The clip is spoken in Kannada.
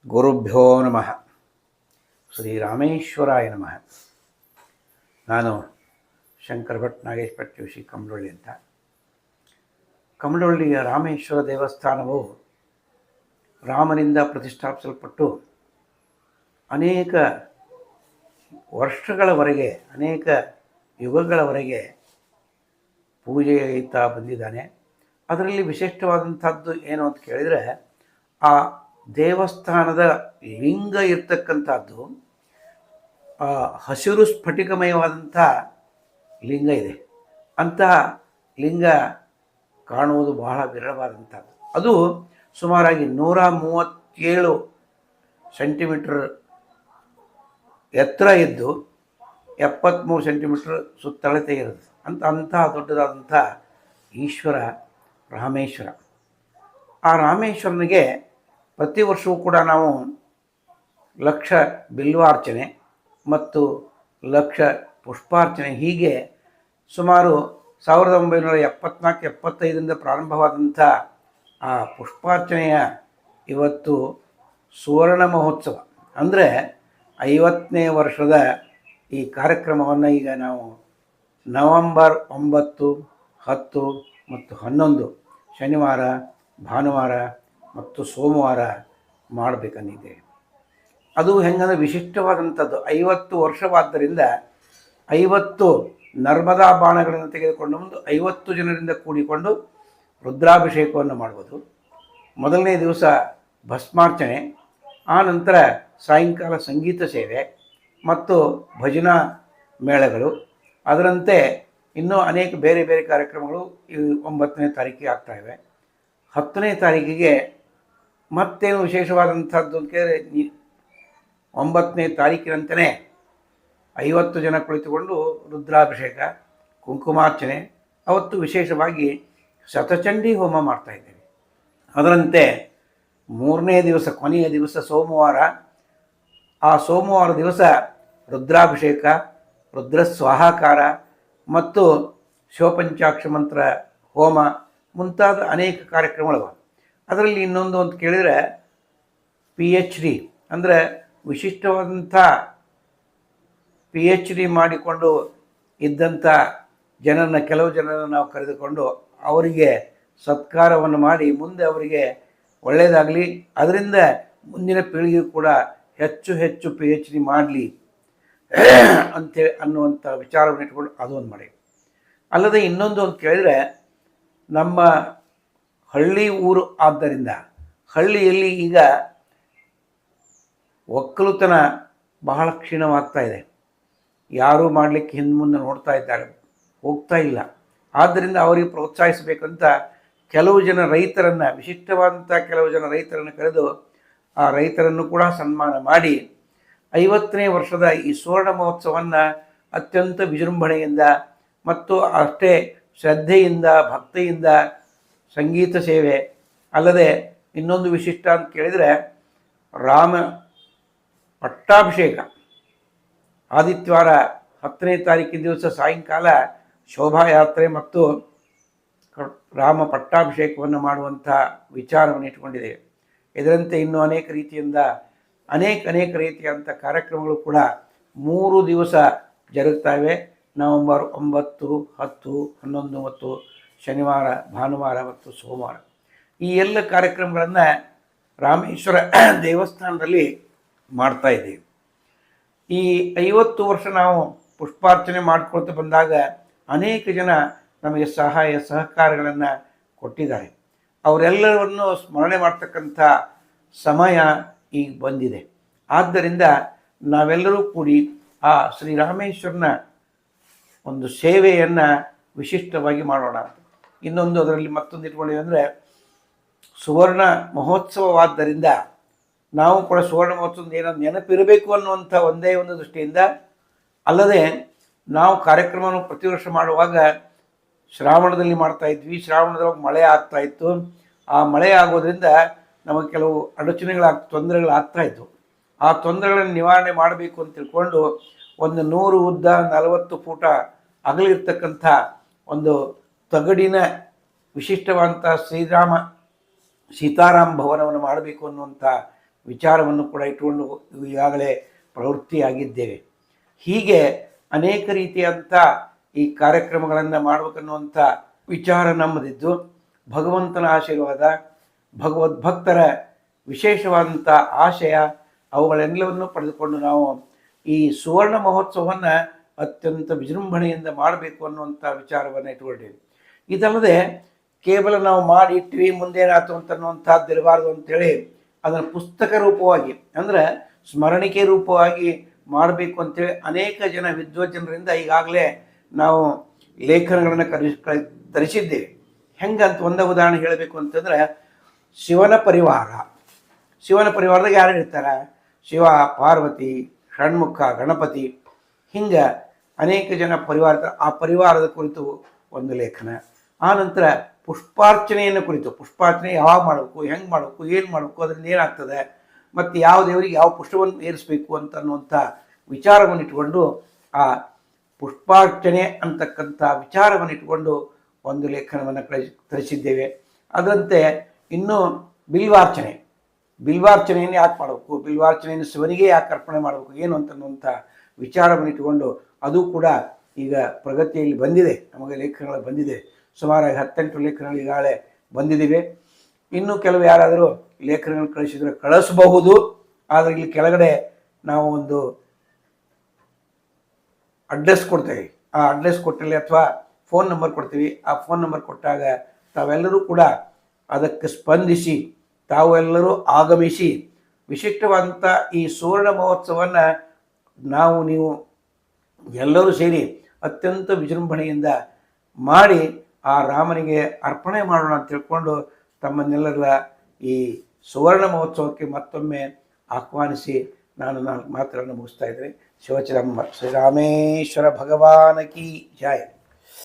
ಗುರುಭ್ಯೋ ನಮಃ. ಶ್ರೀರಾಮೇಶ್ವರಾಯ ನಮಃ. ನಾನು ಶಂಕರ ಭಟ್ ನಾಗೇಶ್ ಭಟ್ ಶ್ರೀ ಕಮಲೊಳ್ಳಿ ಅಂತ. ಕಮಲೊಳ್ಳಿಯ ರಾಮೇಶ್ವರ ದೇವಸ್ಥಾನವು ರಾಮನಿಂದ ಪ್ರತಿಷ್ಠಾಪಿಸಲ್ಪಟ್ಟು ಅನೇಕ ವರ್ಷಗಳವರೆಗೆ, ಅನೇಕ ಯುಗಗಳವರೆಗೆ ಪೂಜೆಯುತ್ತಾ ಬಂದಿದ್ದಾನೆ. ಅದರಲ್ಲಿ ವಿಶಿಷ್ಟವಾದಂಥದ್ದು ಏನು ಅಂತ ಕೇಳಿದರೆ, ಆ ದೇವಸ್ಥಾನದ ಲಿಂಗ ಇರ್ತಕ್ಕಂಥದ್ದು ಹಸಿರು ಸ್ಫಟಿಕಮಯವಾದಂಥ ಲಿಂಗ ಇದೆ. ಅಂತಹ ಲಿಂಗ ಕಾಣುವುದು ಬಹಳ ವಿರಳವಾದಂಥದ್ದು. ಅದು ಸುಮಾರಾಗಿ 137 ಸೆಂಟಿಮೀಟರ್ ಎತ್ತರ ಇದ್ದು 73 ಸೆಂಟಿಮೀಟರ್ ಸುತ್ತಳತೆ ಇರುತ್ತೆ. ಅಂತಹ ದೊಡ್ಡದಾದಂಥ ಈಶ್ವರ ರಾಮೇಶ್ವರ. ಆ ರಾಮೇಶ್ವರನಿಗೆ ಪ್ರತಿ ವರ್ಷವೂ ಕೂಡ ನಾವು ಲಕ್ಷ ಬಿಲ್ವಾರ್ಚನೆ ಮತ್ತು ಲಕ್ಷ ಪುಷ್ಪಾರ್ಚನೆ, ಹೀಗೆ ಸುಮಾರು 1974-75ರಿಂದ ಪ್ರಾರಂಭವಾದಂಥ ಆ ಪುಷ್ಪಾರ್ಚನೆಯ ಇವತ್ತು ಸುವರ್ಣ ಮಹೋತ್ಸವ, ಅಂದರೆ 50ನೇ ವರ್ಷದ ಈ ಕಾರ್ಯಕ್ರಮವನ್ನು ಈಗ ನಾವು ನವೆಂಬರ್ 9, 10 ಮತ್ತು 11 ಶನಿವಾರ, ಭಾನುವಾರ ಮತ್ತು ಸೋಮವಾರ ಮಾಡಬೇಕಂದಿದೆ. ಅದು ಹೆಂಗಂದ್ರೆ ವಿಶಿಷ್ಟವಾದಂಥದ್ದು. 50 ವರ್ಷವಾದ್ದರಿಂದ 50 ನರ್ಮದಾ ಬಾಣಗಳನ್ನು ತೆಗೆದುಕೊಂಡು ಬಂದು 50 ಜನರಿಂದ ಕೂಡಿಕೊಂಡು ರುದ್ರಾಭಿಷೇಕವನ್ನು ಮಾಡುವುದು. ಮೊದಲನೇ ದಿವಸ ಭಸ್ಮಾರ್ಚನೆ, ಆ ನಂತರ ಸಾಯಂಕಾಲ ಸಂಗೀತ ಸೇವೆ ಮತ್ತು ಭಜನಾ ಮೇಳಗಳು, ಅದರಂತೆ ಇನ್ನೂ ಅನೇಕ ಬೇರೆ ಬೇರೆ ಕಾರ್ಯಕ್ರಮಗಳು ಈ 9ನೇ ತಾರೀಕಿಗೆ ಆಗ್ತಾಯಿವೆ. 10ನೇ ತಾರೀಕಿಗೆ ಮತ್ತೇನು ವಿಶೇಷವಾದಂಥದ್ದು ಅಂತ ಕೇಳಿದ್ರೆ, 9ನೇ ತಾರೀಕಿನಂತೆಯೇ 50 ಜನ ಕುಳಿತುಕೊಂಡು ರುದ್ರಾಭಿಷೇಕ, ಕುಂಕುಮಾರ್ಚನೆ, ಅವತ್ತು ವಿಶೇಷವಾಗಿ ಶತಚಂಡಿ ಹೋಮ ಮಾಡ್ತಾಯಿದ್ದೇವೆ. ಅದರಂತೆ 3ನೇ ದಿವಸ, ಕೊನೆಯ ದಿವಸ ಸೋಮವಾರ, ಆ ಸೋಮವಾರ ದಿವಸ ರುದ್ರಾಭಿಷೇಕ, ರುದ್ರ ಸ್ವಾಹಾಕಾರ ಮತ್ತು ಶಿವಪಂಚಾಕ್ಷ ಮಂತ್ರ ಹೋಮ ಮುಂತಾದ ಅನೇಕ ಕಾರ್ಯಕ್ರಮಗಳು. ಅದರಲ್ಲಿ ಇನ್ನೊಂದು ಅಂತ ಕೇಳಿದರೆ PhD, ಅಂದರೆ ವಿಶಿಷ್ಟವಾದಂಥ PhD ಮಾಡಿಕೊಂಡು ಇದ್ದಂಥ ಜನರನ್ನ, ಕೆಲವು ಜನರನ್ನು ನಾವು ಕರೆದುಕೊಂಡು ಅವರಿಗೆ ಸತ್ಕಾರವನ್ನು ಮಾಡಿ ಮುಂದೆ ಅವರಿಗೆ ಒಳ್ಳೆಯದಾಗಲಿ, ಅದರಿಂದ ಮುಂದಿನ ಪೀಳಿಗೆ ಕೂಡ ಹೆಚ್ಚು ಹೆಚ್ಚು PhD ಮಾಡಲಿ ಅಂತೇಳಿ ಅನ್ನುವಂಥ ವಿಚಾರವನ್ನು ಇಟ್ಕೊಂಡು ಅದೊಂದು ಮಾಡಿ. ಅಲ್ಲದೆ ಇನ್ನೊಂದು ಅಂತ ಕೇಳಿದರೆ, ನಮ್ಮ ಹಳ್ಳಿ ಊರು ಆದ್ದರಿಂದ ಹಳ್ಳಿಯಲ್ಲಿ ಈಗ ಒಕ್ಕಲುತನ ಬಹಳ ಕ್ಷೀಣವಾಗ್ತಾ ಇದೆ. ಯಾರೂ ಮಾಡಲಿಕ್ಕೆ ಹಿಂದೆ ಮುಂದೆ ನೋಡ್ತಾ ಇದ್ದಾರೆ, ಹೋಗ್ತಾ ಇಲ್ಲ. ಆದ್ದರಿಂದ ಅವರಿಗೆ ಪ್ರೋತ್ಸಾಹಿಸಬೇಕಂತ ಕೆಲವು ಜನ ರೈತರನ್ನು, ವಿಶಿಷ್ಟವಾದಂಥ ಕೆಲವು ಜನ ರೈತರನ್ನು ಕರೆದು ಆ ರೈತರನ್ನು ಕೂಡ ಸನ್ಮಾನ ಮಾಡಿ 50ನೇ ವರ್ಷದ ಈ ಸುವರ್ಣ ಮಹೋತ್ಸವವನ್ನು ಅತ್ಯಂತ ವಿಜೃಂಭಣೆಯಿಂದ ಮತ್ತು ಅಷ್ಟೇ ಶ್ರದ್ಧೆಯಿಂದ, ಭಕ್ತಿಯಿಂದ, ಸಂಗೀತ ಸೇವೆ, ಅಲ್ಲದೆ ಇನ್ನೊಂದು ವಿಶಿಷ್ಟ ಅಂತ ಕೇಳಿದರೆ ರಾಮ ಪಟ್ಟಾಭಿಷೇಕ. ಆದಿತ್ಯವಾರ 10ನೇ ತಾರೀಕಿನ ದಿವಸ ಸಾಯಂಕಾಲ ಶೋಭಾಯಾತ್ರೆ ಮತ್ತು ರಾಮ ಪಟ್ಟಾಭಿಷೇಕವನ್ನು ಮಾಡುವಂಥ ವಿಚಾರವನ್ನು ಇಟ್ಟುಕೊಂಡಿದೆ. ಇದರಂತೆ ಇನ್ನೂ ಅನೇಕ ರೀತಿಯಿಂದ ಅನೇಕ ರೀತಿಯಾದಂಥ ಕಾರ್ಯಕ್ರಮಗಳು ಕೂಡ 3 ದಿವಸ ಜರುಗ್ತಾಯಿವೆ. ನವೆಂಬರ್ 9, 10, 11 ಮತ್ತು ಶನಿವಾರ, ಭಾನುವಾರ ಮತ್ತು ಸೋಮವಾರ. ಈ ಎಲ್ಲ ಕಾರ್ಯಕ್ರಮಗಳನ್ನು ರಾಮೇಶ್ವರ ದೇವಸ್ಥಾನದಲ್ಲಿ ಮಾಡ್ತಾ ಇದ್ದೀವಿ. ಈ 50 ವರ್ಷ ನಾವು ಪುಷ್ಪಾರ್ಚನೆ ಮಾಡ್ಕೊಳ್ತಾ ಬಂದಾಗ ಅನೇಕ ಜನ ನಮಗೆ ಸಹಾಯ ಸಹಕಾರಗಳನ್ನು ಕೊಟ್ಟಿದ್ದಾರೆ. ಅವರೆಲ್ಲರನ್ನು ಸ್ಮರಣೆ ಮಾಡ್ತಕ್ಕಂಥ ಸಮಯ ಈಗ ಬಂದಿದೆ. ಆದ್ದರಿಂದ ನಾವೆಲ್ಲರೂ ಕೂಡಿ ಆ ಶ್ರೀರಾಮೇಶ್ವರನ ಒಂದು ಸೇವೆಯನ್ನು ವಿಶಿಷ್ಟವಾಗಿ ಮಾಡೋಣ. ಇನ್ನೊಂದು ಅದರಲ್ಲಿ ಮತ್ತೊಂದು ಇಟ್ಕೊಂಡಿದೆ ಅಂದರೆ, ಸುವರ್ಣ ಮಹೋತ್ಸವವಾದ್ದರಿಂದ ನಾವು ಕೂಡ ಸುವರ್ಣ ಮಹೋತ್ಸವದ ಏನೋ ನೆನಪಿರಬೇಕು ಅನ್ನುವಂಥ ಒಂದೇ ಒಂದು ದೃಷ್ಟಿಯಿಂದ, ಅಲ್ಲದೆ ನಾವು ಕಾರ್ಯಕ್ರಮವನ್ನು ಪ್ರತಿ ವರ್ಷ ಮಾಡುವಾಗ ಶ್ರಾವಣದಲ್ಲಿ ಮಾಡ್ತಾಯಿದ್ವಿ. ಶ್ರಾವಣದೊಳಗೆ ಮಳೆ ಆಗ್ತಾಯಿತ್ತು. ಆ ಮಳೆ ಆಗೋದ್ರಿಂದ ನಮಗೆ ಕೆಲವು ತೊಂದರೆಗಳಾಗ್ತಾಯಿತ್ತು. ಆ ತೊಂದರೆಗಳನ್ನು ನಿವಾರಣೆ ಮಾಡಬೇಕು ಅಂತ ತಿಳ್ಕೊಂಡು ಒಂದು 100 ಉದ್ದ 40 ಫೂಟ ಅಗಲಿರ್ತಕ್ಕಂಥ ಒಂದು ತಗಡಿನ ವಿಶಿಷ್ಟವಾದಂಥ ಸೀತಾರಾಮ ಭವನವನ್ನು ಮಾಡಬೇಕು ಅನ್ನುವಂಥ ವಿಚಾರವನ್ನು ಕೂಡ ಇಟ್ಟುಕೊಂಡು ಈಗಾಗಲೇ ಪ್ರವೃತ್ತಿಯಾಗಿದ್ದೇವೆ. ಹೀಗೆ ಅನೇಕ ರೀತಿಯಂಥ ಈ ಕಾರ್ಯಕ್ರಮಗಳನ್ನು ಮಾಡಬೇಕನ್ನುವಂಥ ವಿಚಾರ ನಮ್ಮದಿದ್ದು, ಭಗವಂತನ ಆಶೀರ್ವಾದ, ಭಗವದ್ಭಕ್ತರ ವಿಶೇಷವಾದಂಥ ಆಶಯ ಅವುಗಳೆಲ್ಲವನ್ನು ಪಡೆದುಕೊಂಡು ನಾವು ಈ ಸುವರ್ಣ ಮಹೋತ್ಸವವನ್ನು ಅತ್ಯಂತ ವಿಜೃಂಭಣೆಯಿಂದ ಮಾಡಬೇಕು ಅನ್ನುವಂಥ ವಿಚಾರವನ್ನು ಇಟ್ಕೊಂಡಿದ್ದೀವಿ. ಇದಲ್ಲದೆ ಕೇವಲ ನಾವು ಮಾಡಿ ಇಟ್ವಿ ಮುಂದೇನಾಯ್ತು ಅಂತನ್ನುವಂಥದ್ದು ಇರಬಾರ್ದು ಅಂಥೇಳಿ ಅದನ್ನು ಪುಸ್ತಕ ರೂಪವಾಗಿ ಅಂದರೆ ಸ್ಮರಣಿಕೆ ರೂಪವಾಗಿ ಮಾಡಬೇಕು ಅಂತೇಳಿ ಅನೇಕ ಜನ ವಿದ್ವಜ್ಜನರಿಂದ ಈಗಾಗಲೇ ನಾವು ಲೇಖನಗಳನ್ನು ತರಿಸಿದ್ದೇವೆ. ಹೆಂಗಂತ ಒಂದು ಉದಾಹರಣೆ ಹೇಳಬೇಕು ಅಂತಂದರೆ, ಶಿವನ ಪರಿವಾರದಾಗ ಯಾರು ಇರ್ತಾರೆ? ಶಿವ, ಪಾರ್ವತಿ, ಷಣ್ಮುಖ, ಗಣಪತಿ, ಹಿಂಗೆ ಅನೇಕ ಜನ ಆ ಪರಿವಾರದ ಕುರಿತು ಒಂದು ಲೇಖನ. ಆನಂತರ ಪುಷ್ಪಾರ್ಚನೆಯನ್ನು ಕುರಿತು, ಪುಷ್ಪಾರ್ಚನೆ ಯಾವಾಗ ಮಾಡಬೇಕು, ಹೆಂಗೆ ಮಾಡಬೇಕು, ಏನು ಮಾಡಬೇಕು, ಅದರಿಂದ ಏನಾಗ್ತದೆ, ಮತ್ತು ಯಾವ ದೇವರಿಗೆ ಯಾವ ಪುಷ್ಪವನ್ನು ಏರಿಸಬೇಕು ಅಂತನ್ನುವಂಥ ವಿಚಾರವನ್ನು ಇಟ್ಕೊಂಡು ಆ ಪುಷ್ಪಾರ್ಚನೆ ಅಂತಕ್ಕಂಥ ವಿಚಾರವನ್ನು ಇಟ್ಕೊಂಡು ಒಂದು ಲೇಖನವನ್ನು ತರಿಸಿದ್ದೇವೆ. ಅದರಂತೆ ಇನ್ನೂ ಬಿಲ್ವಾರ್ಚನೆಯನ್ನು ಯಾಕೆ ಮಾಡಬೇಕು, ಬಿಲ್ವಾರ್ಚನೆಯನ್ನು ಶಿವನಿಗೆ ಯಾಕೆ ಅರ್ಪಣೆ ಮಾಡಬೇಕು, ಏನು ಅಂತನ್ನುವಂಥ ವಿಚಾರವನ್ನು ಇಟ್ಟುಕೊಂಡು ಅದು ಕೂಡ ಈಗ ಪ್ರಗತಿಯಲ್ಲಿ ಬಂದಿದೆ. ನಮಗೆ ಲೇಖನಗಳು ಬಂದಿದೆ, ಸುಮಾರು 18 ಲೇಖನಗಳು ಈಗಾಗಲೇ ಬಂದಿದ್ದೀವಿ. ಇನ್ನೂ ಕೆಲವು ಯಾರಾದರೂ ಲೇಖನಗಳು ಕಳಿಸಿದರೆ ಕಳಿಸಬಹುದು. ಆದರೆ ಇಲ್ಲಿ ಕೆಳಗಡೆ ನಾವು ಒಂದು ಅಡ್ರೆಸ್ ಕೊಡ್ತೇವೆ. ಆ ಅಡ್ರೆಸ್ ಕೊಟ್ಟಲ್ಲಿ ಅಥವಾ ಫೋನ್ ನಂಬರ್ ಕೊಡ್ತೀವಿ. ಆ ಫೋನ್ ನಂಬರ್ ಕೊಟ್ಟಾಗ ತಾವೆಲ್ಲರೂ ಕೂಡ ಅದಕ್ಕೆ ಸ್ಪಂದಿಸಿ ತಾವೆಲ್ಲರೂ ಆಗಮಿಸಿ ವಿಶಿಷ್ಟವಾದಂಥ ಈ ಸುವರ್ಣ ಮಹೋತ್ಸವವನ್ನು ನೀವು ಎಲ್ಲರೂ ಸೇರಿ ಅತ್ಯಂತ ವಿಜೃಂಭಣೆಯಿಂದ ಮಾಡಿ ಆ ರಾಮನಿಗೆ ಅರ್ಪಣೆ ಮಾಡೋಣ ಅಂತ ತಿಳ್ಕೊಂಡು ತಮ್ಮನ್ನೆಲ್ಲರ ಈ ಸುವರ್ಣ ಮಹೋತ್ಸವಕ್ಕೆ ಮತ್ತೊಮ್ಮೆ ಆಹ್ವಾನಿಸಿ ನಾನು ಮಾತನ್ನು ಮುಗಿಸ್ತಾ ಇದ್ದೇನೆ. ಶ್ರೀರಾಮೇಶ್ವರ ಭಗವಾನ ಕಿ ಜಯ.